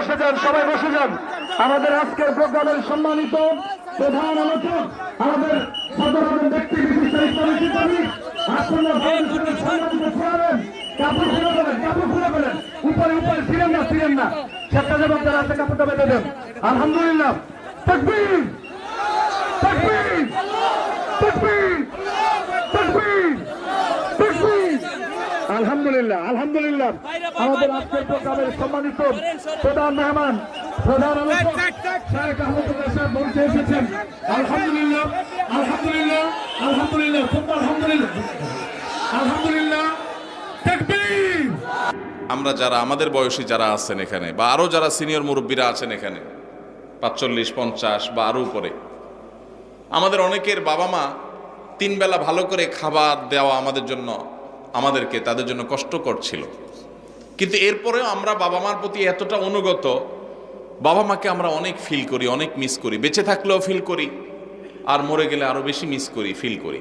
বসে যান, সবাই বসে যান। আমাদের আজকের প্রোগ্রামের সম্মানিত প্রধান আলোচক, আমাদের সদরের ব্যক্তি বিশিষ্ট ইসলামী চিন্তাবিদ, আসন্ন বাংলাদেশের সম্মানিত চেয়ারম্যান, কাপড় খুলে ফেলেন, কাপড় খুলে ফেলেন, উপরে উপরে ছিলেন না, ছিলেন না, সেটা জবাব যারা আছে কাপড়টা বেঁধে দেন। আলহামদুলিল্লাহ, তাকবীর, তাকবীর, তাকবীর, তাকবীর, তাকবীর। আলহামদুলিল্লাহ, আলহামদুলিল্লাহ। আমাদের আজকের প্রোগ্রামের সম্মানিত প্রধান মেহমান, প্রধান আলোচক শায়েখ আহমদুল্লাহ সাহেব মঞ্চে এসেছেন। আলহামদুলিল্লাহ, আলহামদুলিল্লাহ, আলহামদুলিল্লাহ, আলহামদুলিল্লাহ, আলহামদুলিল্লাহ, তাকবীর। আমরা যারা আমাদের বয়সী যারা আছেন এখানে, বা আরো যারা সিনিয়র মুরব্বীরা আছেন এখানে ৪৫, ৫০ বা আরো উপরে, আমাদের অনেকের বাবা মা ৩ বেলা ভালো করে খাবার দেওয়া আমাদেরকে তাদের জন্য কষ্টকর ছিল। কিন্তু এরপরেও আমরা বাবা মার প্রতি এতটা অনুগত, বাবা মাকে আমরা অনেক ফিল করি, অনেক মিস করি, বেঁচে থাকলেও ফিল করি, আর মরে গেলে আরো বেশি মিস করি, ফিল করি।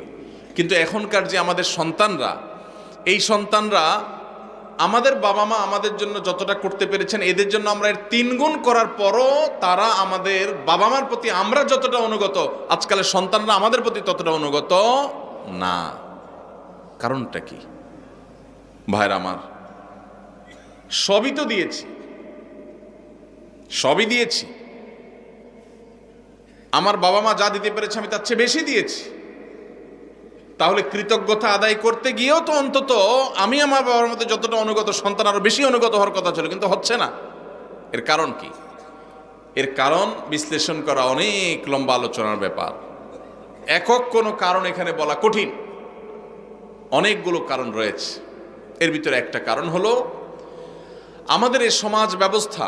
কিন্তু এখনকার যে আমাদের সন্তানরা, এই সন্তানরা আমাদের বাবা মা আমাদের জন্য যতটা করতে পেরেছেন, এদের জন্য আমরা এর ৩ গুণ করার পরও তারা আমাদের বাবা মার প্রতি আমরা যতটা অনুগত, আজকালের সন্তানরা আমাদের প্রতি ততটা অনুগত না। কারণটা কি ভাইরা আমার? সবই তো দিয়েছি, সবই দিয়েছি। আমার বাবা মা যা দিতে পেরেছে আমি তার চেয়ে বেশি দিয়েছি। তাহলে কৃতজ্ঞতা আদায় করতে গিয়েও তো অন্তত আমি আমার বাবার মধ্যে যতটা অনুগত, সন্তান আরো বেশি অনুগত হওয়ার কথা ছিল, কিন্তু হচ্ছে না। এর কারণ কি? এর কারণ বিশ্লেষণ করা অনেক লম্বা আলোচনার ব্যাপার। একক কোনো কারণ এখানে বলা কঠিন, অনেকগুলো কারণ রয়েছে। এর ভিতরে একটা কারণ হলো আমাদের এই সমাজ ব্যবস্থা,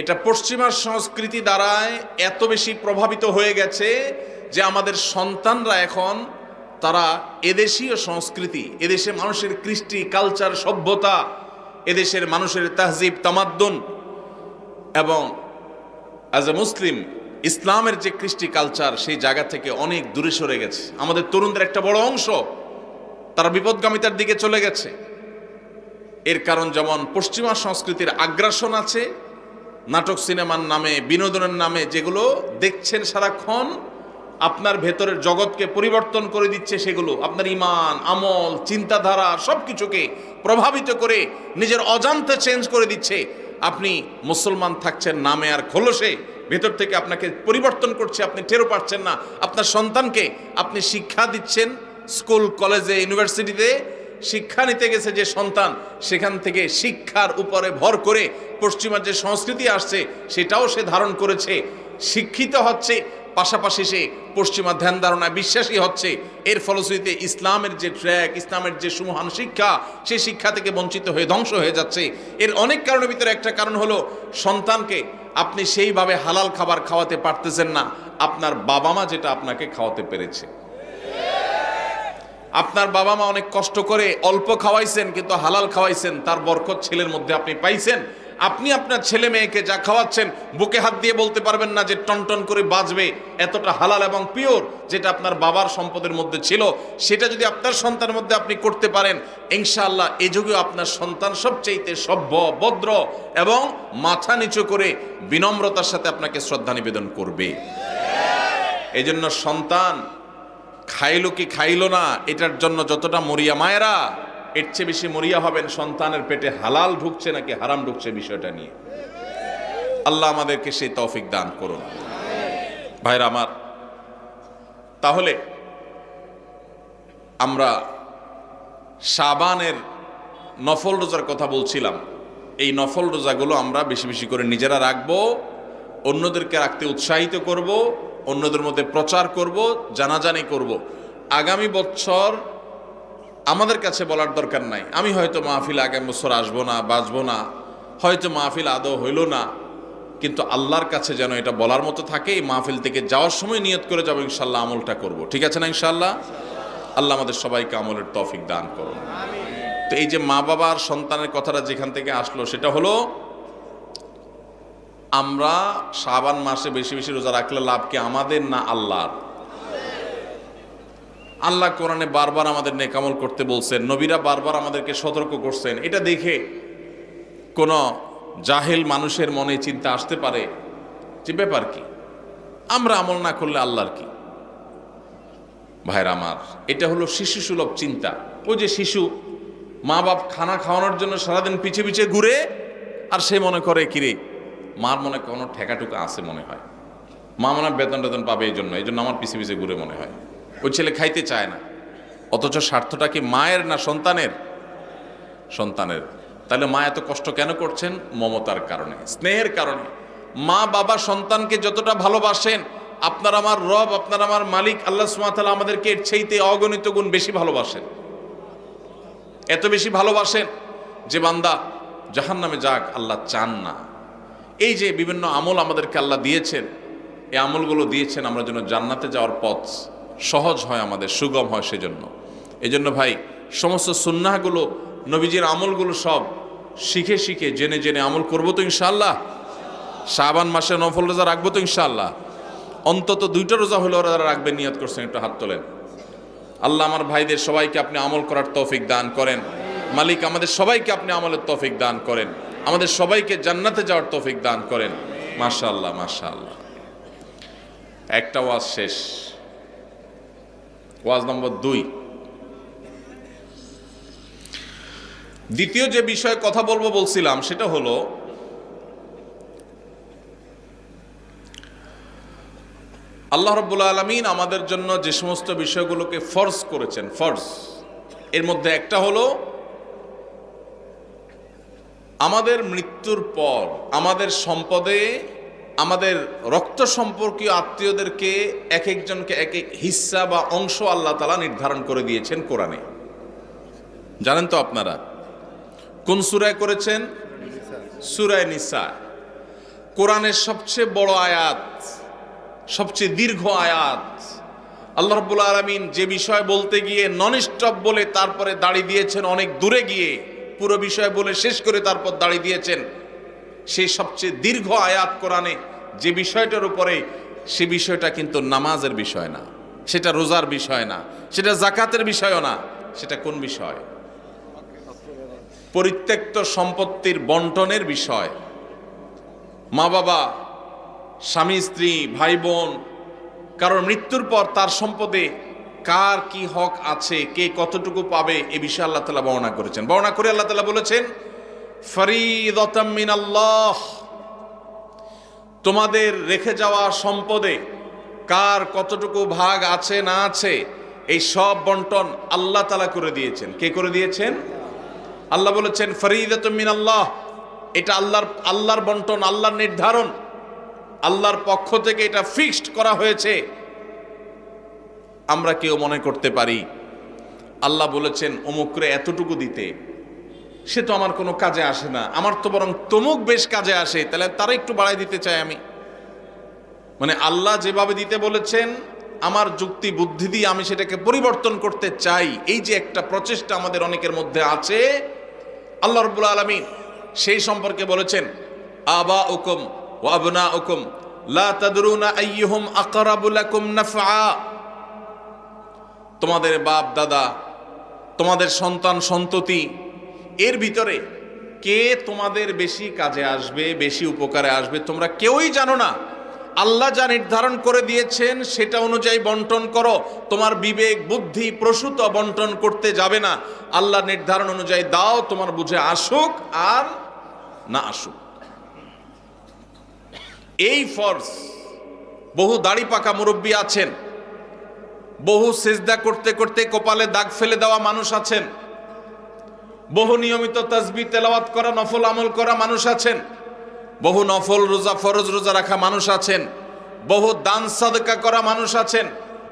এটা পশ্চিমা সংস্কৃতি দ্বারায় এত বেশি প্রভাবিত হয়ে গেছে যে আমাদের সন্তানরা এখন তারা এদেশীয় সংস্কৃতি, এদেশে মানুষের কৃষ্টি, কালচার, সভ্যতা, এদেশের মানুষের তাহজিব, তামাদ্দুন এবং অ্যাজ এ মুসলিম ইসলামের যে কৃষ্টি কালচার, সেই জায়গা থেকে অনেক দূরে সরে গেছে। আমাদের তরুণদের একটা বড় অংশ তারা বিপদগামিতার দিকে চলে গেছে। এর কারণ যেমন পশ্চিমা সংস্কৃতির আগ্রাসন আছে, নাটক সিনেমার নামে, বিনোদনের নামে যেগুলো দেখছেন সারাক্ষণ, আপনার ভেতরের জগৎকে পরিবর্তন করে দিচ্ছে। সেগুলো আপনার ঈমান, আমল, চিন্তাধারা সবকিছুকে প্রভাবিত করে নিজের অজান্তে চেঞ্জ করে দিচ্ছে। আপনি মুসলমান থাকছেন নামে আর খোলসে, ভেতর থেকে আপনাকে পরিবর্তন করছে, আপনি টেরও পাচ্ছেন না। আপনার সন্তানকে আপনি শিক্ষা দিচ্ছেন, স্কুল, কলেজে, ইউনিভার্সিটিতে শিক্ষা নিতে গেছে যে সন্তান, সেখান থেকে শিক্ষার উপরে ভর করে পশ্চিমা যে সংস্কৃতি আসছে সেটাও সে ধারণ করেছে, শিক্ষিত হচ্ছে, পাশাপাশি সে পশ্চিমা ধ্যান ধারণায় বিশ্বাসী হচ্ছে। এর ফলশ্রুতিতে ইসলামের যে ট্র্যাক, ইসলামের যে সুমহান শিক্ষা, সেই শিক্ষা থেকে বঞ্চিত হয়ে ধ্বংস হয়ে যাচ্ছে। এর অনেক কারণের ভিতরে একটা কারণ হলো সন্তানকে আপনি সেইভাবে হালাল খাবার খাওয়াতে পারতেছেন না আপনার বাবা মা যেটা আপনাকে খাওয়াতে পেরেছে। আপনার বাবা মা অনেক কষ্ট করে অল্প খাওয়াইছেন, কিন্তু হালাল খাওয়াইছেন, তার বরকত ছেলের মধ্যে আপনি পাইছেন। আপনি আপনার ছেলে মেয়েকে যা খাওয়াচ্ছেন বুকে হাত দিয়ে বলতে পারবেন না যে টনটন করে বাজবে, এতটা হালাল এবং পিওর যেটা আপনার বাবার সম্পদের মধ্যে ছিল, সেটা যদি আপনার সন্তানের মধ্যে আপনি করতে পারেন, ইনশাআল্লাহ এই যুগেও আপনার সন্তান সবচেয়ে সভ্য, ভদ্র এবং মাথা নিচু করে বিনম্রতার সাথে আপনাকে শ্রদ্ধা নিবেদন করবে। এই জন্য সন্তান খাইলো কি খাইলো না এটার জন্য যতটা মরিয়া মায়েরা, এর চেয়ে বেশি মরিয়া হবেন সন্তানের পেটে হালাল ঢুকছে নাকি হারাম ঢুকছে বিষয়টা নিয়ে। আল্লাহ আমাদেরকে সেই তৌফিক দান করুন। ভাইরা আমার, তাহলে আমরা শাবানের নফল রোজার কথা বলছিলাম। এই নফল রোজাগুলো আমরা বেশি বেশি করে নিজেরা রাখবো, অন্যদেরকে রাখতে উৎসাহিত করব, অন্যদের মধ্যে প্রচার করব, জানাজানি করব। আগামী বছর আমাদের কাছে বলার দরকার নাই আমি হয়তো মাহফিল আগামী বছর আসবো না, বাঁচবো না, হয়তো মাহফিল আদৌ হইল না, কিন্তু আল্লাহর কাছে যেন এটা বলার মতো থাকে। এই মাহফিল থেকে যাওয়ার সময় নিয়ত করে যাবো ইনশাল্লাহ আমলটা করব। ঠিক আছে না ইনশাল্লাহ? আল্লাহ আমাদের সবাইকে আমলের তৌফিক দান করুন। তো এই যে মা বাবার সন্তানের কথাটা যেখান থেকে আসলো, সেটা হলো আমরা শাবান মাসে বেশি বেশি রোজা রাখলে লাভ কি আমাদের না আল্লাহর? আল্লাহ কোরআনে বারবার আমাদের নেকামল করতে বলছেন, নবীরা বারবার আমাদেরকে সতর্ক করছেন। এটা দেখে কোনো জাহেল মানুষের মনে চিন্তা আসতে পারে যে ব্যাপার কি, আমরা আমল না করলে আল্লাহর কি। ভাইরা আমার, এটা হলো শিশু সুলভ চিন্তা। ওই যে শিশু মা বাপ খানা খাওয়ানোর জন্য সারাদিন পিছে পিছে ঘুরে, আর সে মনে করে কিরে মার মনে কোনো ঠেকাটুকা আছে মনে হয়, মা মনে হয় বেতন টেতন পাবে, এই জন্য আমার পিছে পিছে ঘুরে মনে হয়। ওই ছেলে খাইতে চায় না, অথচ স্বার্থটা কি মায়ের না সন্তানের? সন্তানের। তাহলে মা এত কষ্ট কেন করছেন? মমতার কারণে, স্নেহের কারণে। মা বাবা সন্তানকে যতটা ভালোবাসেন, আপনার আমার রব, আপনার আমার মালিক আল্লাহ সুবহানাহু ওয়া তাআলা আমাদেরকে এর চাইতে অগণিত গুণ বেশি ভালোবাসেন। এত বেশি ভালোবাসেন যে বান্দা জাহান্নামে যাক আল্লাহ চান না। এই যে বিভিন্ন আমল আমাদেরকে আল্লাহ দিয়েছেন, এই আমলগুলো দিয়েছেন আমরা যেন জান্নাতে যাওয়ার পথ সহজ হয়, আমাদের সুগম হয়। সেজন্য এই জন্য ভাই, সমস্ত সুন্নাহগুলো, নবীজির আমলগুলো সব শিখে শিখে জেনে জেনে আমল করবো তো ইনশাআল্লাহ। শাবান মাসে নফল রোজা রাখবো তো ইনশাআল্লাহ। অন্তত 2টা রোজা হলে ওরা রাখবেন, নিয়ত করছেন, একটু হাত তোলেন। আল্লাহ আমার ভাইদের সবাইকে আপনি আমল করার তৌফিক দান করেন। মালিক আমাদের সবাইকে আপনি আমলের তৌফিক দান করেন, আমাদের সবাইকে জান্নাতে যাওয়ার তৌফিক দান করেন। মাশাআল্লাহ মাশাআল্লাহ। একটা ওয়াজ শেষ, ওয়াজ নম্বর 2। দ্বিতীয় যে বিষয়ে কথা বলবো বলছিলাম সেটা হলো আল্লাহ রাব্বুল আলামিন আমাদের জন্য যে সমস্ত বিষয়গুলোকে ফরজ করেছেন, ফরজ, এর মধ্যে একটা হলো আমাদের মৃত্যুর পর আমাদের সম্পদে আমাদের রক্ত সম্পর্কীয় আত্মীয়দেরকে এক একজনকে এক এক হিস্সা বা অংশ আল্লাহ তাআলা নির্ধারণ করে দিয়েছেন কোরআনে। জানেন তো আপনারা কোন সূরায় করেছেন? সূরা নিসা। কোরআনের সবচেয়ে বড় আয়াত, সবচেয়ে দীর্ঘ আয়াত। আল্লাহ রাব্বুল আলামিন যে বিষয় বলতে গিয়ে নন স্টপ বলে তারপরে দাড়ি দিয়েছেন, অনেক দূরে গিয়ে পুরো বিষয় বলে শেষ করে তারপর দাড়ি দিয়েছেন, সেই সবচেয়ে দীর্ঘ আয়াত কোরআনে যে বিষয়টার উপরে, সে বিষয়টা কিন্তু নামাজের বিষয় না, সেটা রোজার বিষয় না, সেটা যাকাতের বিষয়ও না। সেটা কোন বিষয়? পরিত্যক্ত সম্পত্তির বন্টনের বিষয়। মা বাবা, স্বামী স্ত্রী, ভাই বোন, কারণ মৃত্যুর পর তার সম্পদে কার কি হক আছে, কে কতটুকু পাবে, এ বিষয়ে আল্লাহ তাআলা বর্ণনা করেছেন। বর্ণনা করে আল্লাহ তাআলা বলেছেন, ফরিদাতাম মিনাল্লাহ, তোমাদের রেখে যাওয়া সম্পদে কার কতটুকু ভাগ আছে না আছে, এই সব বন্টন আল্লাহ তাআলা করে দিয়েছেন। কে করে দিয়েছেন? আল্লাহ বলেছেন ফরিদাতুম মিনাল্লাহ, এটা আল্লাহর বন্টন, আল্লাহর নির্ধারণ, আল্লাহর পক্ষ থেকে এটা ফিক্সড করা হয়েছে। আমরা কেউ মনে করতে পারি আল্লাহ বলেছেন অমুকরে এতটুকু দিতে, সে তো আমার কোনো কাজে আসে না, আমার তো বরং তমুক বেশ কাজে আসে, তাহলে তারা একটু বাড়াই দিতে চাই আমি। মানে আল্লাহ যেভাবে দিতে বলেছেন, আমার যুক্তি বুদ্ধি দিয়ে আমি সেটাকে পরিবর্তন করতে চাই, এই যে একটা প্রচেষ্টা আমাদের অনেকের মধ্যে আছে, আল্লাহ রাব্বুল আলামিন সেই সম্পর্কে বলেছেন, আবাউকুম ওয়া আবনাউকুম লা তাদরুনা আইয়ুহুম আকরাবু লাকুম নাফআ, তোমাদের বাপ দাদা, তোমাদের সন্তান সন্ততি, এর ভিতরে কে তোমাদের বেশি কাজে আসবে, বেশি উপকারে আসবে, তোমরা কেউই জানো না। আল্লাহ যা নির্ধারণ করে দিয়েছেন সেটা অনুযায়ী বন্টন করো। তোমার বিবেক বুদ্ধি প্রসূত বন্টন করতে যাবে না, আল্লাহ নির্ধারণ অনুযায়ী দাও, তোমার বুঝে আসুক আর না আসুক। এই ফরজ। বহু দাড়ি পাকা মুরব্বী আছেন, বহু সিজদা করতে করতে কপালে দাগ ফেলে দেওয়া মানুষ আছেন, বহু নিয়মিত তাসবিহ তেলাওয়াত করা নফল আমল করা মানুষ আছেন, বহু নফল রোজা ফরজ রোজা রাখা মানুষ আছেন, বহু দান সাদকা করা মানুষ আছেন,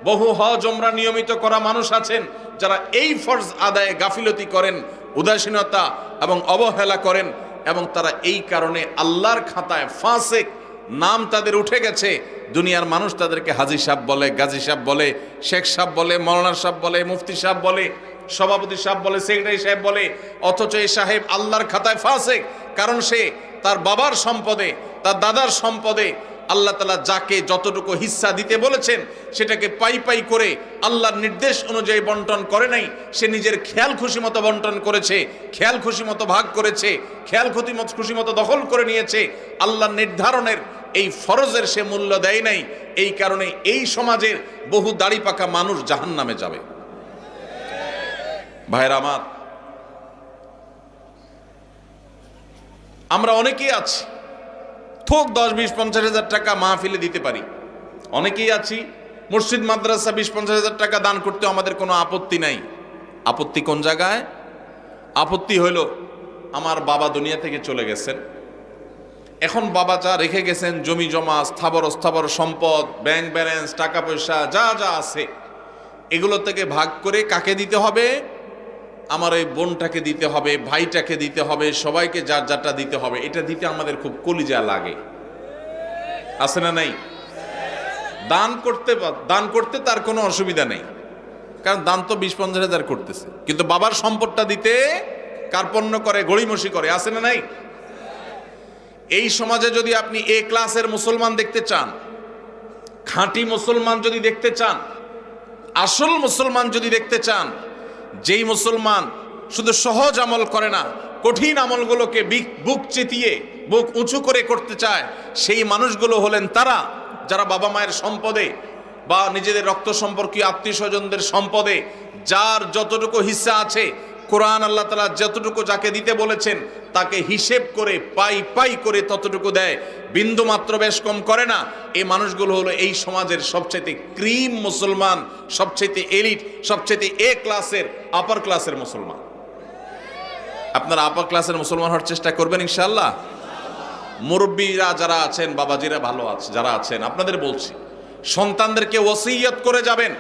বহু হজ ওমরা নিয়মিত করা মানুষ আছেন, যারা এই ফরজ আদায়ে গাফিলতি করেন, উদাসীনতা এবং অবহেলা করেন, এবং তারা এই কারণে আল্লাহর খাতায় ফাসিক নাম তাদের উঠে গেছে। দুনিয়ার মানুষ তাদেরকে হাজী সাহেব বলে, গাজী সাহেব বলে, শেখ সাহেব বলে, মৌলানা সাহেব বলে, মুফতি সাহেব বলে, সভাপতি সাহেব বলে, সেক্রেটারি সাহেব বলে, অথচ এই সাহেব আল্লাহর খাতায় ফাসিক। কারণ সে তার বাবার সম্পদে, তার দাদার সম্পদে আল্লাহ তাআলা যাকে যতটুকু হিস্সা দিতে বলেছেন সেটাকে পাই পাই করে আল্লাহর নির্দেশ অনুযায়ী বন্টন করে নাই, সে নিজের খেয়াল খুশি মতো বন্টন করেছে, খেয়াল খুশি মতো ভাগ করেছে, খেয়াল খুশি মতো দখল করে নিয়েছে। আল্লাহর নির্ধারণের এই ফরজের সে মূল্য দেয় নাই। এই কারণে এই সমাজের বহু দাড়ি পাকা মানুষ জাহান্নামে যাবে। ভাইরা আমার, আমরা অনেকেই আছি থোক 10, 20, 50 হাজার টাকা মাহফিলে দিতে পারি। অনেকেই আছি মসজিদ মাদ্রাসা 20, 50 হাজার টাকা দান করতে আমাদের কোনো আপত্তি নাই। আপত্তি কোন জায়গায়? আপত্তি হইল আমার বাবা দুনিয়া থেকে চলে গেছেন, এখন বাবা যা রেখে গেছেন জমি জমা, স্থাবর সম্পদ, ব্যাংক ব্যালেন্স, টাকা পয়সা যা যা আছে এগুলো থেকে ভাগ করে কাকে দিতে হবে? আমার এই বোনটাকে দিতে হবে, ভাইটাকে দিতে হবে, সবাইকে যার যারটা দিতে হবে। এটা দিতে আমাদের খুব কলিজা লাগে, আছে না নাই? দান করতে তার কোনো অসুবিধা নেই, কারণ দান তো 20-50 হাজার করতেছে, কিন্তু বাবার সম্পদটা দিতে কার্পণ্য করে, গড়িমসি করে, আছে না নাই? এই সমাজে যদি আপনি এ ক্লাসের মুসলমান দেখতে চান, খাঁটি মুসলমান যদি দেখতে চান, আসল মুসলমান যদি দেখতে চান, যেই মুসলমান শুধু সহজ আমল করে না, কঠিন আমলগুলোকে বুক চেতিয়ে বুক উঁচু করে করতে চায়, সেই মানুষগুলো হলেন তারা যারা বাবা মায়ের সম্পদে বা নিজেদের রক্ত সম্পর্কীয় আত্মীয় স্বজনদের সম্পদে যার যতটুকু হিস্সা আছে, কোরআন আল্লাহ তাআলা যতটুকু যাকে দিতে বলেছেন তাকে হিসেব করে পাই পাই করে ততটুকু দেয়, বিন্দু মাত্র বেশ কম করে না। এই মানুষগুলো হলো এই সমাজের সবচাইতে ক্রিম মুসলমান, সবচাইতে এলিট, সবচাইতে এ ক্লাসের, আপার ক্লাসের মুসলমান। আপনারা আপার ক্লাসের মুসলমান হওয়ার চেষ্টা করবেন ইনশাআল্লাহ। মুরব্বীরা যারা আছেন, বাবাজিরা ভালো আছে যারা আছেন, আপনাদের বলছি সন্তানদেরকে ওসিয়ত করে যাবেন,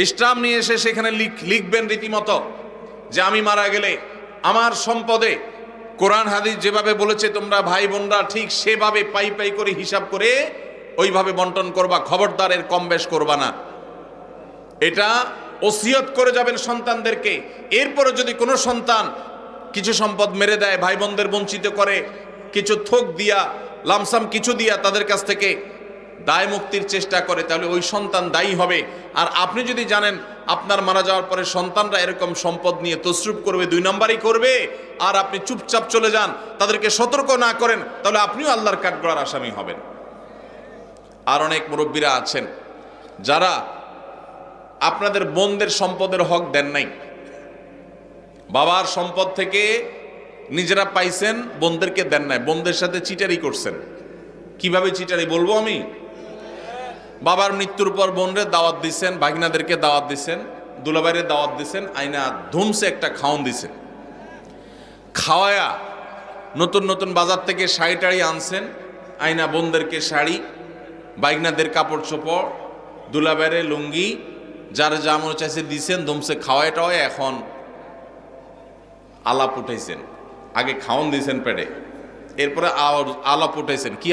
ইসলাম নিয়ে এসে সেখানে লিখবেন রীতিমতো যে আমি মারা গেলে আমার সম্পদে কোরআন হাদিস যেভাবে বলেছে তোমরা ভাই বোনরা ঠিক সেভাবে পাই পাই করে হিসাব করে ওইভাবে বন্টন করবা, খবরদার এর কম বেশ করবা না। এটা ওসিয়ত করে যাবেন সন্তানদেরকে। এরপরে যদি কোনো সন্তান কিছু সম্পদ মেরে দেয়, ভাই বোনদের বঞ্চিত করে, কিছু থোক দিয়া, লামসাম কিছু দিয়া তাদের কাছ থেকে দায় মুক্তির চেষ্টা করে, তাহলে ওই সন্তান দায়ী হবে। আর আপনি যদি জানেন আপনার মারা যাওয়ার পরে সন্তানরা এরকম সম্পদ নিয়ে তসরুপ করবে, 2 নম্বরই করবে, আর আপনি চুপচাপ চলে যান, তাদেরকে সতর্ক না করেন, তাহলে আপনিও আল্লাহর কাঠগড়ার আসামি হবেন। আর অনেক মুরব্বীরা আছেন যারা আপনাদের বোনদের সম্পদের হক দেন নাই, বাবার সম্পদ থেকে নিজেরা পাইছেন, বোনদেরকে দেন নাই, বোনদের সাথে চিটারি করছেন। কিভাবে চিটারি বলবো আমি? বাবার মৃত্যুর পর বোনরে দাওয়াত দিছেন, ভাগিনাদেরকে দাওয়াত দিছেন, দুলাভাইরে দাওয়াত দিছেন, আইনা ধুমসে একটা খাওন দিছেন, খাওয়ায়া নতুন নতুন বাজার থেকে শাড়ি টাড়ি আনছেন, আইনা বোনদেরকে শাড়ি, ভাগিনাদের কাপড় চোপড়, দুলাভাইরে লুঙ্গি, যার যা মনে চাইছে দিছেন, ধুমসে খাওয়ায় টাওয়ায় এখন আলাপ উঠাইছেন। আগে খাওন দিছেন পেটে, এরপরে আলাপ উঠাইছেন। কি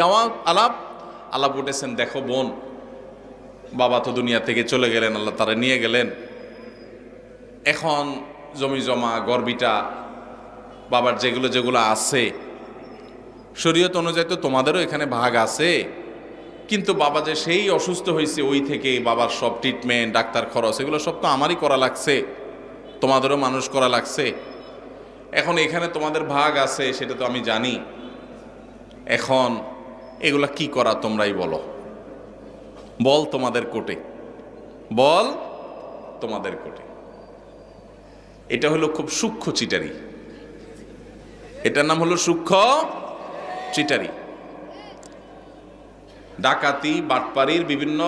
আলাপ উঠেছেন, দেখো বোন, বাবা তো দুনিয়া থেকে চলে গেলেন, আল্লাহ তারা নিয়ে গেলেন, এখন জমি জমা গর্বিটা বাবার যেগুলো আছে শরীয়ত অনুযায়ী তো তোমাদেরও এখানে ভাগ আছে, কিন্তু বাবা যে সেই অসুস্থ হয়েছে ওই থেকে বাবার সব ট্রিটমেন্ট, ডাক্তার খরচ এগুলো সব তো আমারই করা লাগছে, তোমাদেরও মানুষ করা লাগছে, এখন এখানে তোমাদের ভাগ আছে সেটা তো আমি জানি, এখন এগুলা কি করা তোমরাই বলো, বল তোমাদের কোটে, বল তোমাদের কোটে। এটা হলো খুব সূক্ষ্ম চিটারি, এটার নাম হলো সূক্ষ্ম চিটারি। ডাকাতি বাটপারির বিভিন্ন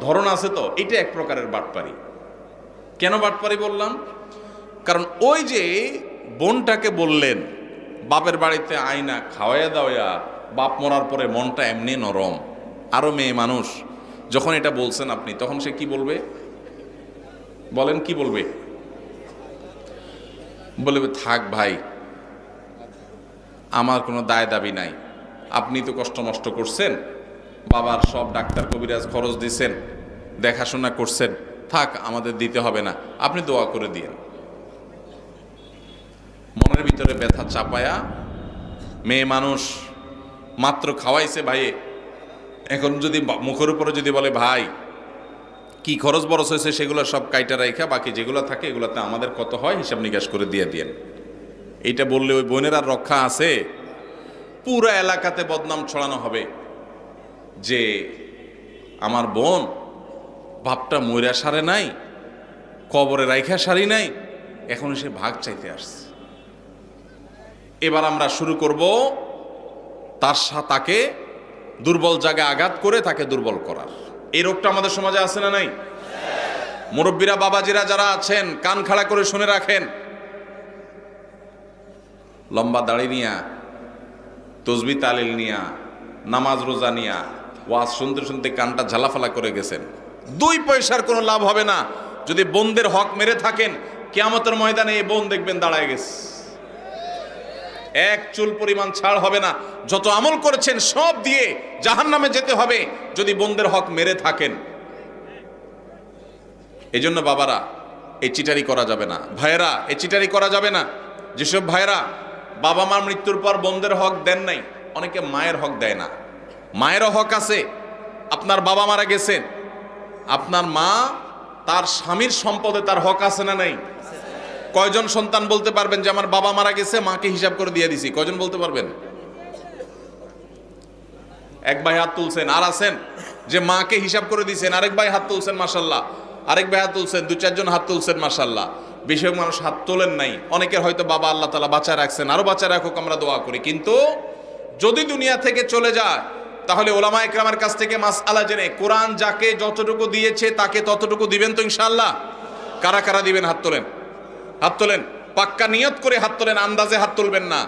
ধরন আছে, তো এটা এক প্রকারের বাটপারি। কেন বাটপারি বললাম? কারণ ওই যে বোনটাকে বললেন বাপের বাড়িতে আয়না খাওয়াইয়া দাওয়া, বাপ মরার পরে মনটা এমনি নরম, আরো মেয়ে মানুষ, যখন এটা বলছেন আপনি, তখন সে কি বলবে বলেন? কি বলবে? বলবে থাক ভাই, আমার কোনো দায় দাবি নাই, আপনি তো কষ্ট মষ্ট করছেন, বাবার সব ডাক্তার কবিরাজ খরচ দিছেন, দেখাশোনা করছেন, থাক আমাদের দিতে হবে না, আপনি দোয়া করে দিয়েন। মনের ভিতরে ব্যথা চাপায়া মেয়ে মানুষ মাত্র খাওয়াইছে ভাইয়ে, এখন যদি মুখের উপরে যদি বলে ভাই কি খরচ বরচ হয়েছে সেগুলো সব কাইটা রাইখা বাকি যেগুলো থাকে এগুলোতে আমাদের কত হয় হিসাব নিকাশ করে দিয়ে দিয়েন, এইটা বললে ওই বোনের আর রক্ষা আছে? পুরো এলাকাতে বদনাম ছড়ানো হবে যে আমার বোন বাপটা মইরা সারে নাই, কবরে রাইখা সারি নাই, এখন সে ভাগ চাইতে আসছে। এবার আমরা শুরু করব তাকে দুর্বল জায়গায় আঘাত করে তাকে দুর্বল করার। এই রোগটা আমাদের সমাজে আছে না নাই? মুরব্বীরা বাবাজিরা যারা আছেন কান খাড়া করে শুনে রাখেন, লম্বা দাড়ি নিয়া, তসবি তালিল নিয়া, নামাজ রোজা নিয়া ওয়াজ শুনতে শুনতে কানটা ঝালাফালা করে গেছেন, 2 পয়সার কোনো লাভ হবে না। যদি বোনদের হক মেরে থাকেন, কিয়ামতের ময়দানে এই বোন দেখবেন দাঁড়ায় গেছে, এক চুল পরিমাণ ছাড় হবে না। যত আমল করেছেন সব দিয়ে জাহান্নামে যেতে হবে যদি বোনদের হক মেরে থাকেন। এই জন্য বাবারা এই চিটারি করা যাবে না, ভাইয়েরা এই চিটারি করা যাবে না। যেসব ভাইয়েরা বাবা মার মৃত্যুর পর বোনদের হক দেন নাই, অনেকে মায়ের হক দেয় না। মায়েরও হক আছে। আপনার বাবা মারা গেছেন, আপনার মা তার স্বামীর সম্পদে তার হক আছে না নাই? কয়জন সন্তান বলতে পারবেন যে আমার বাবা মারা গেছে মাকে হিসাব করে দিয়ে দিছি? কয়জন বলতে পারবেন? এক ভাই হাত তুলছেন। আর আছেন যে মাকে হিসাব করে দিয়েছেন? আরেক ভাই হাত তুলছেন মাশাআল্লাহ, আরেক ভাই হাত তুলছেন, 2-4 জন হাত তুলছেন মাশাআল্লাহ। বেশিরভাগ মানুষ হাত তোলেন নাই। অনেকের হয়তো বাবা আল্লাহ তাআলা বাঁচায় রাখছেন, আরো বাঁচায় রাখুক, আমরা দোয়া করি। কিন্তু যদি দুনিয়া থেকে চলে যায় তাহলে ওলামা ইকরামের কাছ থেকে মাসআলা জেনে কোরআন যাকে যতটুকু দিয়েছে তাকে ততটুকু দিবেন তো ইনশাআল্লাহ? কারা কারা দিবেন? হাত তোলেন, হাত তোলেন। পাক্কা নিয়ত করে হাত তোলেন, আন্দাজে হাত তুলবেন না।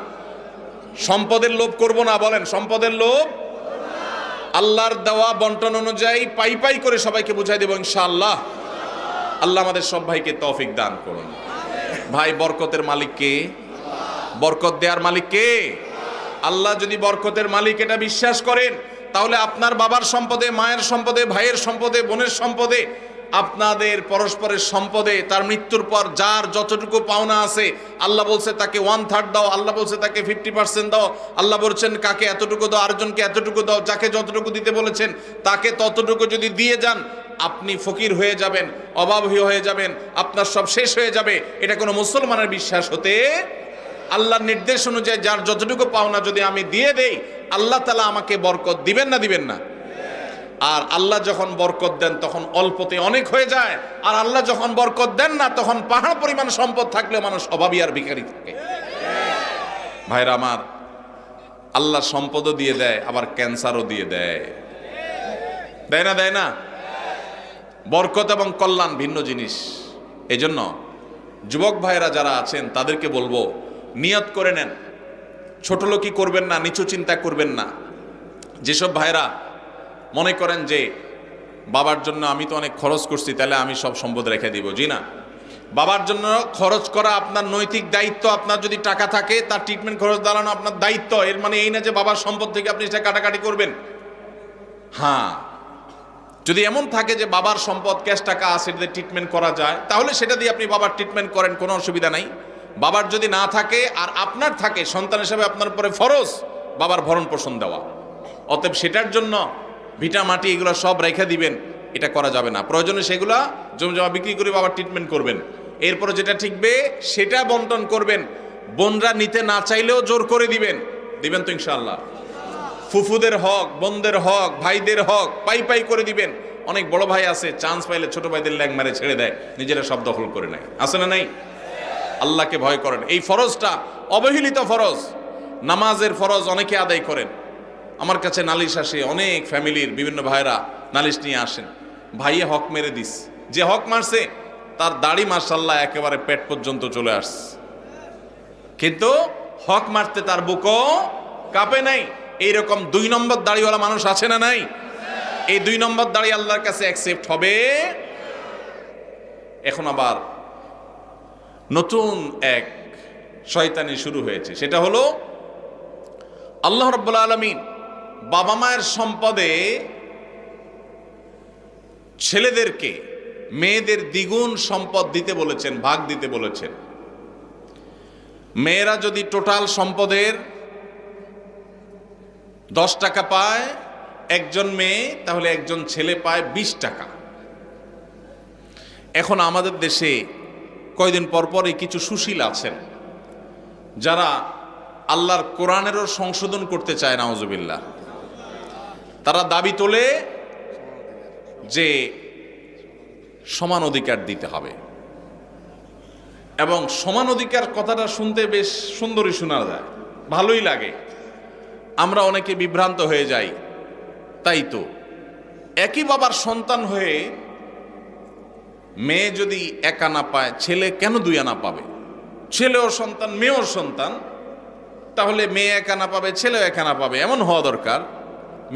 সম্পদের লোভ করব না, বলেন সম্পদের লোভ। আল্লাহর দেওয়া বন্টন অনুযায়ী পাই পাই করে সবাইকে বুঝাই দেব ইনশাআল্লাহ। আল্লাহ আমাদের সব ভাইকে তৌফিক দান করুন। ভাই বরকতের মালিক কে? বরকত দেওয়ার মালিক কে? আল্লাহ। যদি বরকতের মালিক এটা বিশ্বাস করেন তাহলে আপনার বাবার সম্পদে, মায়ের সম্পদে, ভাইয়ের সম্পদে, বোনের সম্পদে, আপনাদের পরস্পরের সম্পদে তার মৃত্যুর পর যার যতটুকু পাওনা আছে আল্লাহ বলছে তাকে 1/3 দাও, আল্লাহ বলছে তাকে 50% দাও, আল্লাহ বলছেন কাকে এতটুকু দাও, আরেকজনকে এতটুকু দাও, যাকে যতটুকু দিতে বলেছেন তাকে ততটুকু যদি দিয়ে যান আপনি ফকির হয়ে যাবেন, অভাবী হয়ে যাবেন, আপনার সব শেষ হয়ে যাবে। এটা কোনো মুসলমানের বিশ্বাস হতে, আল্লাহর নির্দেশ অনুযায়ী যার যতটুকু পাওনা যদি আমি দিয়ে দেই আল্লাহ তাআলা আমাকে বরকত দিবেন না দিবেন না? আর আল্লাহ যখন বরকত দেন তখন অল্পতে অনেক হয়ে যায়, আর আল্লাহ যখন বরকত দেন না তখন পাহাড় পরিমাণ সম্পদ থাকলেও মানুষ অভাবী আর ভিখারি থাকে। ভাইরা আমার, আল্লাহ সম্পদও দিয়ে দেয় আবার ক্যান্সারও দিয়ে দেয়, দেয় না? দেয় না? বরকত এবং কল্যাণ ভিন্ন জিনিস। এজন্য যুবক ভাইরা যারা আছেন তাদেরকে বলবো নিয়ত করে নেন, ছোট লোকই করবেন না, নিচু চিন্তা করবেন না। যেসব ভাইরা মনে করেন যে বাবার জন্য আমি তো অনেক খরচ করছি তাহলে আমি সব সম্পদ রেখে দিব, জি না। বাবার জন্য খরচ করা আপনার নৈতিক দায়িত্ব। আপনার যদি টাকা থাকে তার ট্রিটমেন্ট খরচ দাঁড়ানো আপনার দায়িত্ব। এর মানে এই না যে বাবার সম্পদ থেকে আপনি সেটা কাটাকাটি করবেন। হ্যাঁ, যদি এমন থাকে যে বাবার সম্পদ ক্যাশ টাকা আছে সেটা দিয়ে ট্রিটমেন্ট করা যায় তাহলে সেটা দিয়ে আপনি বাবার ট্রিটমেন্ট করেন, কোনো অসুবিধা নাই। বাবার যদি না থাকে আর আপনার থাকে, সন্তান হিসেবে আপনার উপরে ফরজ বাবার ভরণ পোষণ দেওয়া। অতএব সেটার জন্য ভিটা মাটি এগুলো সব রেখে দিবেন, এটা করা যাবে না। প্রয়োজনে সেগুলা জমি জমা বিক্রি করে বাবার ট্রিটমেন্ট করবেন। এরপরে যেটা ঠিকবে সেটা বন্টন করবেন। বোনরা নিতে না চাইলেও জোর করে দিবেন, দিবেন তো ইনশাআল্লাহ? ফুফুদের হক, বোনদের হক, ভাইদের হক পাই পাই করে দিবেন। অনেক বড় ভাই আছে চান্স পাইলে ছোট ভাইদের ল্যাং মারে ছেড়ে দেয়, নিজেরা সব দখল করে নেয়, আছে না নাই? আল্লাহকে ভয় করেন। এই ফরজটা অবহেলিত ফরজ, নামাজের ফরজ অনেকে আদায় করেন। আমার কাছে নালিশ আসে, অনেক ফ্যামিলির বিভিন্ন ভাইরা নালিশ নিয়ে আসেন, ভাইয়ে হক মেরে দিস, যে হক মারছে তার দাড়ি মাশাআল্লাহ একেবারে পেট পর্যন্ত চলে আসছে, কিন্তু হক মারতে তার বুকও কাঁপে নাই। এইরকম 2 নম্বর দাড়িওয়ালা মানুষ আছে না নাই? এই 2 নম্বর দাড়ি আল্লাহর কাছে অ্যাকসেপ্ট হবে। এখন আবার নতুন এক শয়তানি শুরু হয়েছে, সেটা হলো আল্লাহ রাব্বুল আলামিন বাবা মায়ের সম্পদে ছেলেদেরকে মেয়েদের দ্বিগুণ সম্পদ দিতে বলেছেন, ভাগ দিতে বলেছেন। মেয়েরা যদি টোটাল সম্পদের 10 টাকা পায়, একজন মেয়ে তাহলে একজন ছেলে পায় 20 টাকা। এখন আমাদের দেশে কয়দিন পর পরই কিছু সুশীল আছেন যারা আল্লাহর কোরআনেরও সংশোধন করতে চায়, নাউজুবিল্লাহ। তারা দাবি তোলে যে সমান অধিকার দিতে হবে, এবং সমান অধিকার কথাটা শুনতে বেশ সুন্দরই শোনা যায়, ভালোই লাগে। আমরা অনেকে বিভ্রান্ত হয়ে যাই। তাই তো একই বাবার সন্তান হয়ে মেয়ে যদি 1 আনা পায়, ছেলে কেন 2 আনা পাবে? ছেলেও সন্তান, মেয়েও সন্তান, তাহলে মেয়ে 1 আনা পাবে, ছেলেও 1 আনা পাবে, এমন হওয়া দরকার।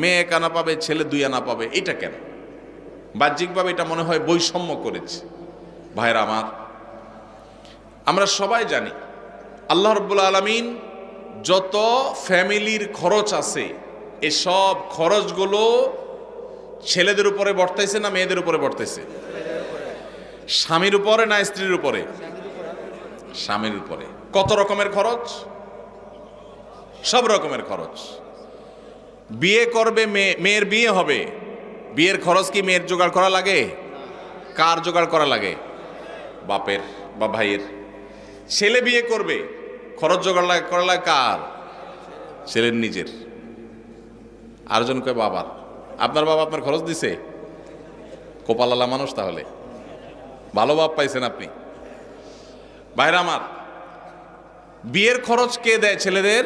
মেয়ে 1 আনা পাবে, ছেলে 2 আনা পাবে, এটা কেন? বাহ্যিকভাবে এটা মনে হয় বৈষম্য করেছে। ভাইরা আমার, আমরা সবাই জানি আল্লাহ রাব্বুল আলামিন যত ফ্যামিলির খরচ আছে, এসব খরচগুলো ছেলেদের উপরে বর্তাইছে না মেয়েদের উপরে বর্তাইছে? স্বামীর উপরে না স্ত্রীর উপরে? স্বামীর উপরে। কত রকমের খরচ? সব রকমের খরচ। বিয়ে করবে মেয়ের বিয়ে হবে, বিয়ের খরচ কি মেয়ের জোগাড় করা লাগে? কার জোগাড় করা লাগে? বাপের বা ভাইয়ের। ছেলে বিয়ে করবে, খরচ জোগাড় করা লাগে কার? ছেলের নিজের। আরেকজন কয় বাবার। আপনার বাবা আপনার খরচ দিছে? কোপালালা মানুষ, তাহলে ভালো বাপ পাইছেন আপনি। ভাইরা আমার, বিয়ের খরচ কে দেয়? ছেলেদের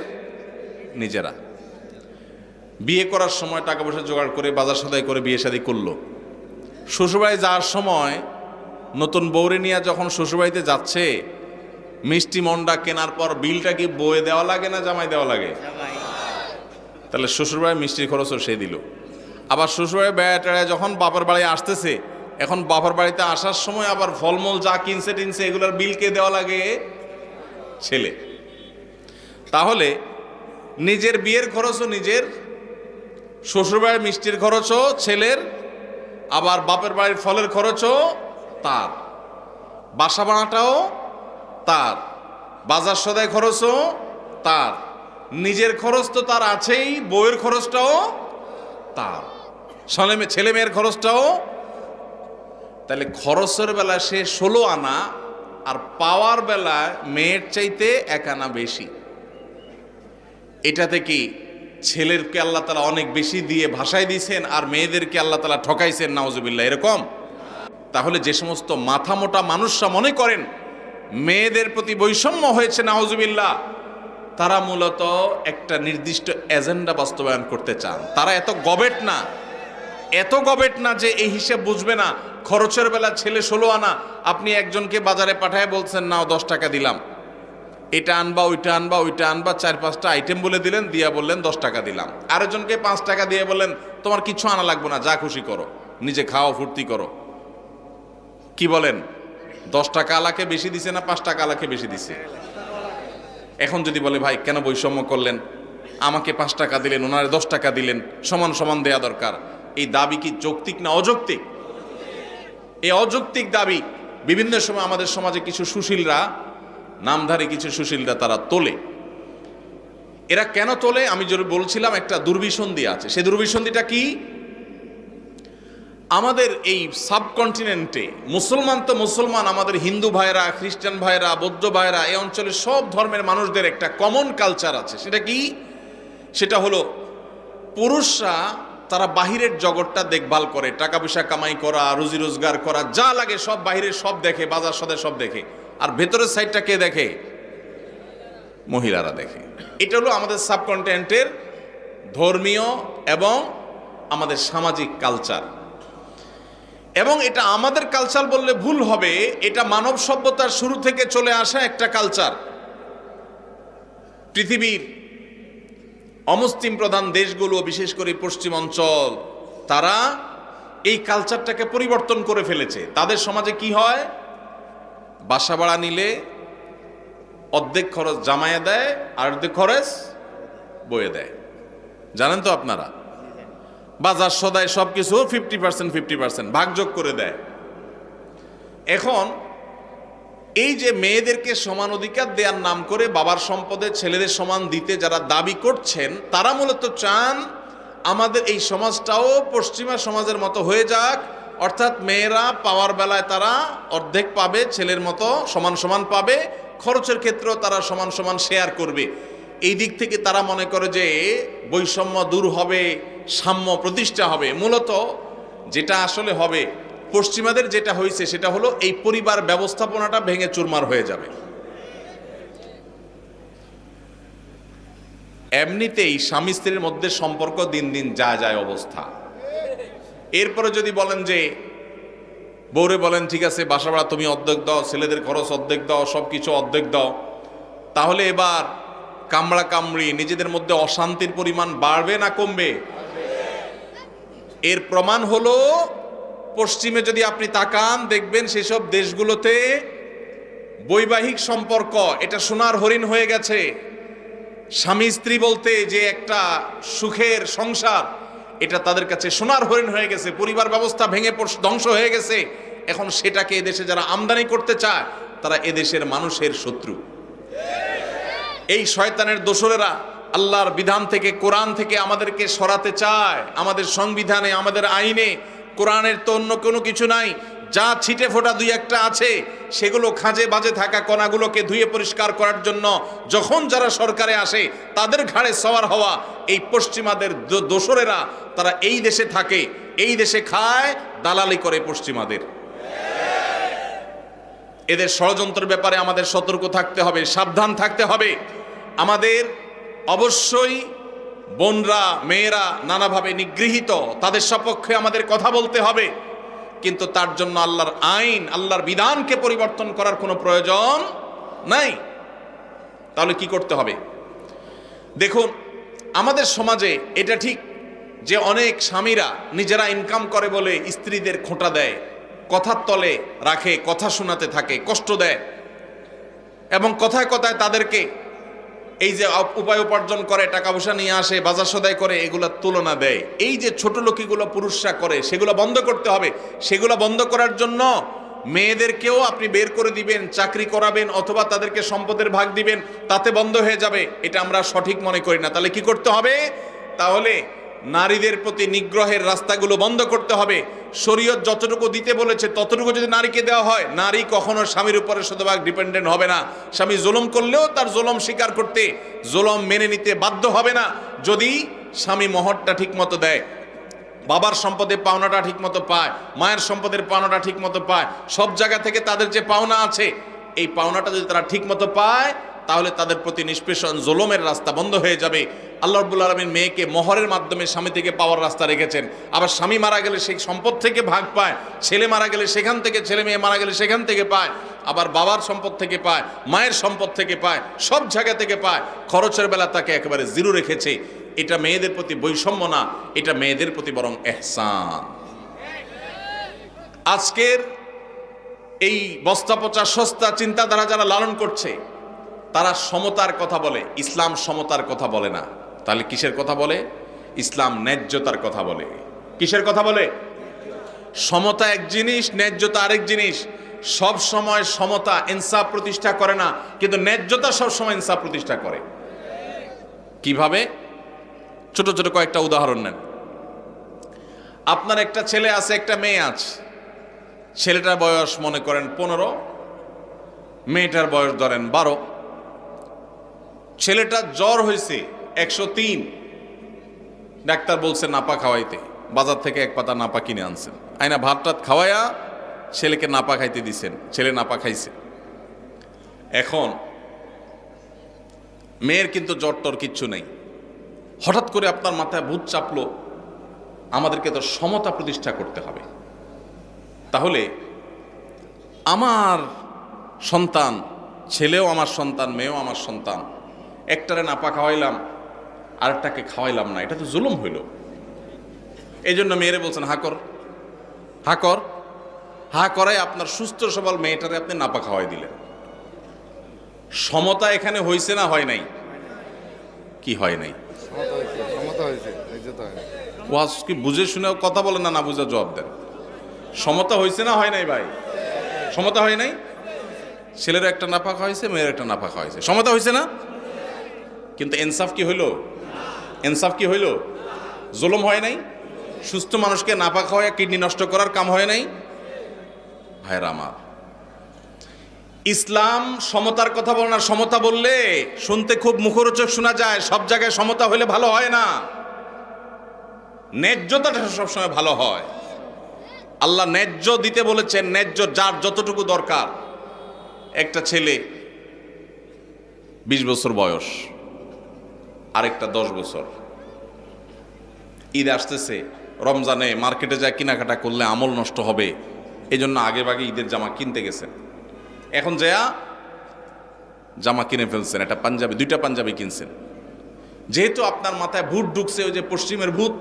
নিজেরা। বিয়ে করার সময় টাকা পয়সা জোগাড় করে বাজার সদাই করে বিয়ে শাদী করলো। শ্বশুরবাড়ি যাওয়ার সময় নতুন বউরে নিয়ে যখন শ্বশুরবাড়িতে যাচ্ছে, মিষ্টি মন্ডা কেনার পর বিলটা কি বয়ে দেওয়া লাগে না জামাই দেওয়া লাগে? তাহলে শ্বশুরবাড়ি মিষ্টির খরচও সে দিল। আবার শ্বশুরবাড়ি বেড়ায় যখন বাপের বাড়ি আসতেছে, এখন বাপের বাড়িতে আসার সময় আবার ফলমূল যা কিনছে টিনছে এগুলোর বিল কে দেওয়া লাগে? ছেলে। তাহলে নিজের বিয়ের খরচও নিজের, শ্বশুরবাড়ির মিষ্টির খরচও ছেলের, আবার বাপের বাড়ির ফলের খরচও তার, বাসা ভাড়াটাও তার, বাজার সদাই খরচও তার, নিজের খরচ তো তার আছেই, বউয়ের খরচটাও তার, ছেলে মেয়ের খরচটাও। তাহলে খরচের বেলা সে 16 আনা, আর পাওয়ার বেলায় মেয়ের চাইতে 1 আনা বেশি। এটাতে কি ছেলেরকে আল্লাহ তাআলা অনেক বেশি দিয়ে ভাষায় দিয়েছেন, আর মেয়েদেরকে আল্লাহ তাআলা ঠকাইছেন? নাউজুবিল্লাহ, এরকম? তাহলে যে সমস্ত মাথা মোটা মানুষরা মনে করেন মেয়েদের প্রতি বৈষম্য হয়েছে, নাউজুবিল্লাহ, তারা মূলত একটা নির্দিষ্ট এজেন্ডা বাস্তবায়ন করতে চান। তারা এত গবেট না যে এই হিসাব বুঝবে না। খরচের বেলা ছেলে 16 আনা, আপনি একজনকে বাজারে পাঠায় বলছেন নাও 10 টাকা দিলাম, এটা আনবা ওইটা আনবা ওইটা আনবা, 4-5টা আইটেম বলে দিলেন, দিয়া বললেন 10 টাকা দিলাম। আরেকজনকে 5 টাকা দিয়ে বললেন তোমার কিছু আনা লাগবে না, যা খুশি করো, নিজে খাও, ফুর্তি করো। কি বলেন? 10 টাকা আলাকে বেশি দিছে না 5 টাকা আলাকে বেশি দিছে? এখন যদি বলে ভাই কেন বৈষম্য করলেন, আমাকে 5 টাকা দিলেন, ওনারে 10 টাকা দিলেন, সমান সমান দেয়া দরকার, এই দাবি কি যৌক্তিক না অযৌক্তিক? এই অযৌক্তিক দাবি বিভিন্ন সময় আমাদের সমাজে কিছু সুশীলরা, নামধারী কিছু সুশীলরা তারা তোলে। এরা কেন তোলে? আমি যদি বলছিলাম একটা দুর্বিসন্ধি আছে। সেই দুর্বিসন্ধিটা কি? আমাদের এই সাবকন্টিনেন্টে মুসলমান তো মুসলমান, আমাদের হিন্দু ভাইরা, খ্রিস্টান ভাইরা, বৌদ্ধ ভাইরা, এই অঞ্চলের সব ধর্মের মানুষদের একটা কমন কালচার আছে। সেটা কি? সেটা হলো পুরুষরা তারা বাহিরের জগৎটা দেখভাল করে, টাকা পয়সা কামাই করা, রুজি রোজগার করা, যা লাগে সব বাহিরের সব দেখে, বাজার সদাই সব দেখে, আর ভেতরের সাইডটা কে দেখে? মহিলারা দেখে। এটা হলো আমাদের সাবকন্টিনেন্টের ধর্মীয় এবং আমাদের সামাজিক কালচার। এবং এটা আমাদের কালচার বললে ভুল হবে, এটা মানব সভ্যতার শুরু থেকে চলে আসা একটা কালচার। পৃথিবীর অমুসলিম প্রধান দেশগুলো, বিশেষ করে পশ্চিম অঞ্চল, তারা এই কালচারটাকে পরিবর্তন করে ফেলেছে। তাদের সমাজে কি হয়? বাসা ভাড়া নিলে অর্ধেক খরচ জামাইয়ে দেয়, আর অর্ধেক খরচ বয়ে দেয়। জানেন তো আপনারা? বাজার সদাই সবকিছু 50% ভাগযোগ করে দেয়। এখন এই যে মেয়েদেরকে সমান অধিকার দেওয়ার নাম করে বাবার সম্পদে ছেলেদের সমান দিতে যারা দাবি করছেন, তারা মূলত চান আমাদের এই সমাজটাও পশ্চিমা সমাজের মতো হয়ে যাক, অর্থাৎ মেয়েরা পাওয়ার বেলায় তারা অর্ধেক পাবে, ছেলের মতো সমান সমান পাবে, খরচের ক্ষেত্রেও তারা সমান সমান শেয়ার করবে। এই দিক থেকে তারা মনে করে যে বৈষম্য দূর হবে, সাম্য প্রতিষ্ঠা হবে। মূলত যেটা আসলে হবে, পশ্চিমাদের যেটা হয়েছে সেটা হলো এই পরিবার ব্যবস্থাপনাটা ভেঙে চুরমার হয়ে যাবে। এমনিতেই স্বামী স্ত্রীর মধ্যে সম্পর্ক দিন দিন যায় অবস্থা। এরপরে যদি বলেন যে বউরে বলেন ঠিক আছে বাসা ভাড়া তুমি অর্ধেক দাও, ছেলেদের খরচ অর্ধেক দাও, সব কিছু অর্ধেক দাও, তাহলে এবার কামড়া কামড়ি নিজেদের মধ্যে অশান্তির পরিমাণ বাড়বে না কমবে? এর প্রমাণ হলো পশ্চিমে যদি আপনি তাকান দেখবেন সেসব দেশগুলোতে বৈবাহিক সম্পর্ক এটা সোনার হরিণ হয়ে গেছে। স্বামী স্ত্রী বলতে যে একটা সুখের সংসার, এটা তাদের কাছে সোনার হরিণ হয়ে গেছে। পরিবার ব্যবস্থা ভেঙে ধ্বংস হয়ে গেছে। এখন সেটাকে এদেশে যারা আমদানি করতে চায় তারা এদেশের মানুষের শত্রু। এই শয়তানের দোসরেরা আল্লাহর বিধান থেকে, কোরআন থেকে আমাদেরকে সরাতে চায়। আমাদের সংবিধানে, আমাদের আইনে কোরআনের তো অন্য কোনো কিছু নাই। যা ছিটে ফোটা দুই একটা আছে, সেগুলো খাঁজে বাজে থাকা কণাগুলোকে ধুয়ে পরিষ্কার করার জন্য যখন যারা সরকারে আসে তাদের ঘাড়ে সওয়ার হওয়া এই পশ্চিমাদের দোসরেরা, তারা এই দেশে থাকে, এই দেশে খায়, দালালি করে পশ্চিমাদের। এদের ষড়যন্ত্রের ব্যাপারে আমাদের সতর্ক থাকতে হবে, সাবধান থাকতে হবে। আমাদের অবশ্যই বোনরা, মেয়েরা নানাভাবে নিগৃহীত, তাদের সপক্ষে আমাদের কথা বলতে হবে, কিন্তু তার জন্য আল্লাহর আইন, আল্লাহর বিধানকে পরিবর্তন করার কোনো প্রয়োজন নাই। তাহলে কি করতে হবে? দেখুন, আমাদের সমাজে এটা ঠিক যে অনেক স্বামীরা নিজেরা ইনকাম করে বলে স্ত্রীদের খোঁটা দেয়, কথার তলে রাখে, কথা শোনাতে থাকে, কষ্ট দেয়, এবং কথায় কথায় তাদেরকে এই যে উপায় উপার্জন করে, টাকা পয়সা নিয়ে আসে, বাজার সদাই করে, এগুলোর তুলনা দেয়। এই যে ছোট লোকিগুলো পুরুষরা করে, সেগুলো বন্ধ করতে হবে। সেগুলো বন্ধ করার জন্য মেয়েদেরকেও আপনি বের করে দিবেন, চাকরি করাবেন, অথবা তাদেরকে সম্পদের ভাগ দিবেন, তাতে বন্ধ হয়ে যাবে। এটা আমরা সঠিক মনে করি না। তাহলে কি করতে হবে? তাহলে নারীদের প্রতি নিগ্রহের রাস্তাগুলো বন্ধ করতে হবে। শরীয়ত যতটুকু দিতে বলেছে ততটুকু যদি নারীকে দেওয়া হয়, নারী কখনো স্বামীর উপরে শতভাগ ডিপেন্ডেন্ট হবে না। স্বামী জুলুম করলেও তার জুলুম স্বীকার করতে, জুলুম মেনে নিতে বাধ্য হবে না, যদি স্বামী মহরটা ঠিক মতো দেয়, বাবার সম্পদের পাওনাটা ঠিক মতো পায়, মায়ের সম্পদের পাওনাটা ঠিক মতো পায়, সব জায়গা থেকে তাদের যে পাওনা আছে এই পাওনাটা যদি তারা ঠিক মতো পায়, তাহলে তাদের প্রতি নিষ্পেষণ জুলুমের রাস্তা বন্ধ হয়ে যাবে। আল্লাহ রাব্বুল আলামিন মেয়েকে মোহরের মাধ্যমে স্বামী থেকে পাওয়ার রাস্তা রেখেছেন। আবার স্বামী মারা গেলে সেই সম্পদ থেকে ভাগ পায়, ছেলে মারা গেলে সেখান থেকে, ছেলে মেয়ে মারা গেলে সেখান থেকে পায়, আবার বাবার সম্পদ থেকে পায়, মায়ের সম্পদ থেকে পায়, সব জায়গা থেকে পায়। খরচের বেলা তাকে একেবারে জিরো রেখেছে। এটা মেয়েদের প্রতি বৈষম্য না, এটা মেয়েদের প্রতি বরং ইহসান। আজকের এই বস্তা পচা সস্তা চিন্তাধারা যারা লালন করছে, তারা সমতার কথা বলে, ইসলাম সমতার কথা বলে না। তাহলে কিসের কথা বলে? ইসলাম ন্যায্যতার কথা বলে। কিসের কথা বলে? সমতা এক জিনিস, ন্যায্যতা আরেক জিনিস। সব সময় সমতা ইনসাফ প্রতিষ্ঠা করে না, কিন্তু ন্যায্যতা সব সময় ইনসাফ প্রতিষ্ঠা করে। কিভাবে? ছোট ছোট কয়েকটা উদাহরণ নেন। আপনার একটা ছেলে আছে, একটা মেয়ে আছে। ছেলেটার বয়স মনে করেন 15, মেয়েটার বয়স ধরেন 12। ছেলেটার জ্বর হয়েছে 103, ডাক্তার বলছে নাপা খাওয়াইতে, বাজার থেকে এক পাতা নাপা কিনে আনছেন, আইনা ভাত টাত খাওয়াইয়া ছেলেকে নাপা খাইতে দিছেন, ছেলে নাপা খাইছে। এখন মেয়ের কিন্তু জ্বর টর কিচ্ছু নেই। হঠাৎ করে আপনার মাথায় ভূত চাপলো, আমাদেরকে তো সমতা প্রতিষ্ঠা করতে হবে। তাহলে আমার সন্তান, ছেলেও আমার সন্তান, মেয়েও আমার সন্তান, একটারে নাপা খাওয়াইলাম, আরেকটাকে খাওয়াইলাম না, এটা তো জুলুম হইল। এই জন্য মেয়েরে বলছেন হা কর, হা কর। হা করাই আপনার সুস্থ সবল মেয়েটারে আপনি নাপা খাওয়াই দিলেন। সমতা এখানে হয়েছে না হয় নাই? কি হয় নাই? ওয়াজ কি বুঝে শুনে কথা বলেন না, না বুঝে জবাব দেন। সমতা হয়েছে না হয় নাই ভাই? সমতা হয় নাই? ছেলের একটা নাপা খাওয়াইছে, মেয়ের একটা নাপা খাওয়াইছে, সমতা হয়েছে না? কিন্তু ইনসাফ কি হইল? ইনসাফ কি হইল? জুলুম হয় নাই? সুস্থ মানুষকে নাপাক হয়ে কিডনি নষ্ট করার কাম হয় নাই? ভাইরা আমার, ইসলাম সমতার কথা বলে না। সমতা বললে শুনতে খুব মুখরোচক শোনা যায়, সব জায়গায় সমতা হলে ভালো হয় না। ন্যায্যতাটা সবসময় ভালো হয়। আল্লাহ ন্যায্য দিতে বলেছেন, ন্যায্য যার যতটুকু দরকার। একটা ছেলে 20 বছর বয়স, আরেকটা 10 বছর, ঈদ আসতেছে, রমজানে মার্কেটে যায় কেনাকাটা করলে আমল নষ্ট হবে, এই জন্য আগে ভাগে ঈদের জামা কিনতে গেছেন। এখন যেয়া জামা কিনে ফেলছেন, একটা পাঞ্জাবি, 2টা পাঞ্জাবি কিনছেন। যেহেতু আপনার মাথায় ভূত ঢুকছে, ওই যে পশ্চিমের ভূত,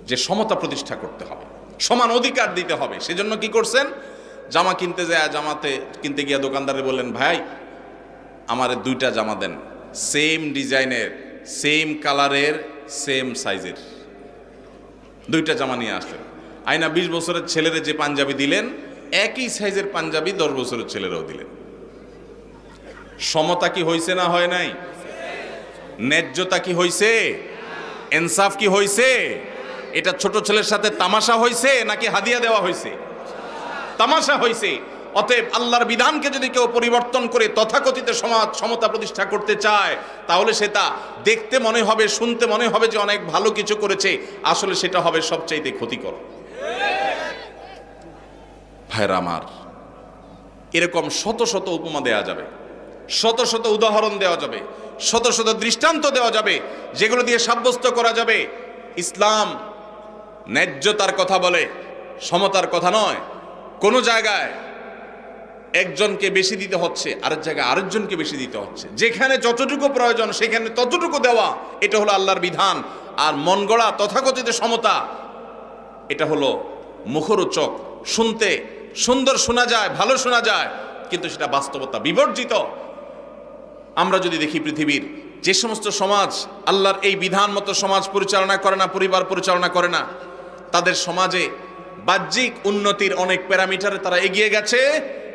যে সমতা প্রতিষ্ঠা করতে হবে, সমান অধিকার দিতে হবে, সেজন্য কি করছেন? জামা কিনতে যায়, জামাতে কিনতে গিয়া দোকানদারে বললেন, ভাই আমারে 2টা জামা দেন, সেম ডিজাইনের, সেম কালারের, সেম সাইজের। 2টা জামা নিয়ে আসলেন। আয়না 20 বছরের ছেলেরে যে পাঞ্জাবি দিলেন, একই সাইজের পাঞ্জাবি 10 বছরের ছেলেরাও দিলেন। সমতা কি হয়েছে না হয় নাই? ন্যায্যতা কি হয়েছে? ইনসাফ কি হয়েছে? এটা ছোট ছেলের সাথে তামাশা হয়েছে নাকি হাদিয়া দেওয়া হয়েছে? তামাশা হয়েছে। অতএব আল্লাহর বিধানকে যদি কেউ পরিবর্তন করে তথাকথিত সমাজ সমতা প্রতিষ্ঠা করতে চায়, তাহলে সেটা দেখতে মনে হবে, শুনতে মনে হবে যে অনেক ভালো কিছু করেছে, আসলে সেটা হবে সবচাইতে ক্ষতিকর। ভাইরা আমার, এরকম শত শত উপমা দেওয়া যাবে, শত শত উদাহরণ দেওয়া যাবে, শত শত দৃষ্টান্ত দেওয়া যাবে, যেগুলো দিয়ে সাব্যস্ত করা যাবে ইসলাম ন্যায্যতার কথা বলে, সমতার কথা নয়। কোন জায়গায় একজনকে বেশি দিতে হচ্ছে, আরেক জায়গায় আরেকজনকে বেশি দিতে হচ্ছে। যেখানে যতটুকু প্রয়োজন সেখানে ততটুকু দেওয়া, এটা হলো আল্লাহর বিধান। আর মন গড়া তথাকথিত সমতা, এটা হলো মুখরোচক, শুনতে সুন্দর শোনা যায়, ভালো শোনা যায়, কিন্তু সেটা বাস্তবতা বিবর্জিত। আমরা যদি দেখি পৃথিবীর যে সমস্ত সমাজ আল্লাহর এই বিধান মতো সমাজ পরিচালনা করে না, পরিবার পরিচালনা করে না, তাদের সমাজে বাহ্যিক উন্নতির অনেক প্যারামিটারে তারা এগিয়ে গেছে,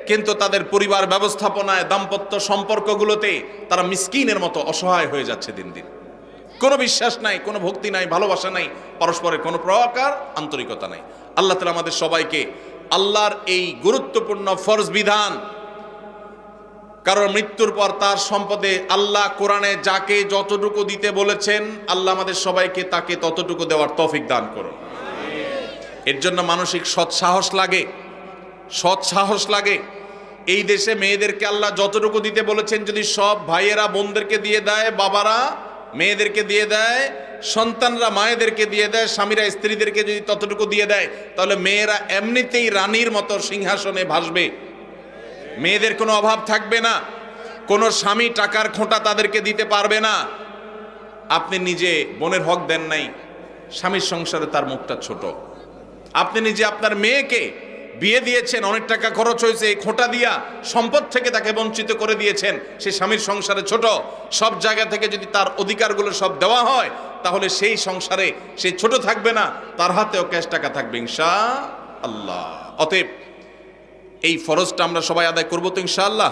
কিন্তু তাদের পরিবার ব্যবস্থাপনায়, দাম্পত্য সম্পর্কগুলোতে তারা মিসকিনের মতো অসহায় হয়ে যাচ্ছে দিন দিন। কোনো বিশ্বাস নাই, কোনো ভক্তি নাই, ভালোবাসা নাই, পরস্পরের কোনো প্রকার আন্তরিকতা নাই। আল্লাহ তাআলা আমাদের সবাইকে আল্লাহর এই গুরুত্বপূর্ণ ফরজ বিধান, কারণ মৃত্যুর পর তার সম্পদে আল্লাহ কোরআনে যাকে যতটুকু দিতে বলেছেন, আল্লাহ আমাদের সবাইকে তাকে ততটুকু দেওয়ার তৌফিক দান করুন। এর জন্য মানসিক সৎসাহস লাগে, সৎসাহস লাগে। এই দেশে মেয়েদেরকে আল্লাহ যতটুকু দিতে বলেছেন, যদি সব ভাইয়েরা বোনদেরকে দিয়ে দেয়, বাবারা মেয়েদেরকে দিয়ে দেয়, সন্তানরা মায়েদেরকে দিয়ে দেয়, স্বামীরা স্ত্রীদেরকে যদি ততটুকু দিয়ে দেয়, তাহলে মেয়েরা এমনিতেই রানীর মতো সিংহাসনে ভাসবে। মেয়েদের কোনো অভাব থাকবে না, কোনো স্বামী টাকার খোঁটা তাদেরকে দিতে পারবে না। আপনি নিজে বোনের হক দেন নাই, স্বামীর সংসারে তার মুখটা ছোট। আপনি নিজে আপনার মেয়েকে বিয়ে দিয়েছেন, অনেক টাকা খরচ হয়েছে, এই খোঁটা দিয়া সম্পদ থেকে তাকে বঞ্চিত করে দিয়েছেন, সে স্বামীর সংসারে ছোট। সব জায়গা থেকে যদি তার অধিকারগুলো সব দেওয়া হয়, তাহলে সেই সংসারে সে ছোট থাকবে না, তার হাতেও ক্যাশ টাকা থাকবে ইনশাআল্লাহ। অতএব এই ফরজটা আমরা সবাই আদায় করবো তো ইনশাআল্লাহ।